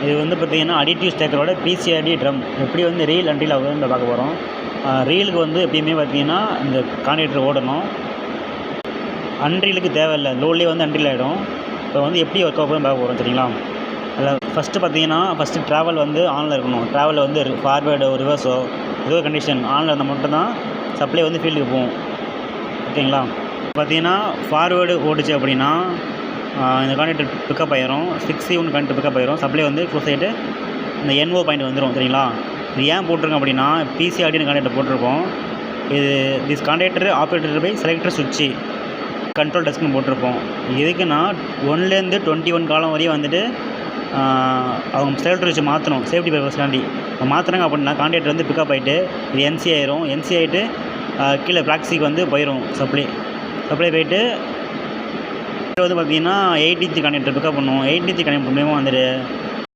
இது வந்து பார்த்திங்கன்னா அடிட்டிவ் ஸ்டேக்கரோட பிசிஆர்டி ட்ரம் எப்படி வந்து ரீல் அன்ரீல் ஆகுதுன்னு பார்க்க போகிறோம். ரீலுக்கு வந்து எப்பயுமே பார்த்திங்கன்னா இந்த கான்டேக்டர் ஓடணும். அன்ரீலுக்கு தேவையில்லை, லோட்லேயே வந்து அன்ரீல் ஆகிடும். இப்போ வந்து எப்படி ஒர்க் ஆகுதுன்னு பார்க்க போகிறோம் சரிங்களா. அதில் ஃபஸ்ட்டு பார்த்திங்கன்னா ட்ராவல் வந்து ஆனில் இருக்கணும். ட்ராவலில் வந்து ஃபார்வேர்டோ ரிவர்ஸோ ஏதோ கண்டிஷன் ஆனில் இருந்தால் மட்டும்தான் சப்ளை வந்து ஃபீல்டுக்கு போகும். ஓகேங்களா. பார்த்திங்கன்னா ஃபார்வேர்டு ஓடிச்சு அப்படின்னா இந்த கான்டேக்டர் பிக்கப் ஆயிரும். 6C1 கான்டேக்டர் பிக்கப் ஆயிரும். சப்ளை வந்து க்ளோஸ் ஆகிட்டு இந்த NO பாயிண்ட் வந்துடும் சரிங்களா. இது ஏன் போட்டிருக்கோம் அப்படின்னா பிசிஆர்டின்னு கான்டேக்டர் போட்டிருக்கோம். இது திஸ் கான்டேக்டர் ஆப்ரேட்டர் பை செலக்டர் சுவிட்சு கண்ட்ரோல் டெஸ்க்னு போட்டிருப்போம். எதுக்குன்னா 1லேருந்து 21 காலம் வரையும் வந்துட்டு அவங்க செலக்டர் வச்சு மாற்றணும் சேஃப்டி பர்பஸ்க்காண்டி. மாற்றுறாங்க அப்படின்னா கான்டேக்டர் வந்து பிக்கப் ஆகிட்டு இது NC ஆயிரும். NC ஆகிட்டு கீழே ப்ராக்ஸிக்கு வந்து போயிடும். சப்ளை போயிட்டு வந்து பார்த்திங்கன்னா 8T கான்டேக்டர் பிக்கப் பண்ணுவோம். 8T கான்டேக்டர் மூலியமாக வந்துட்டு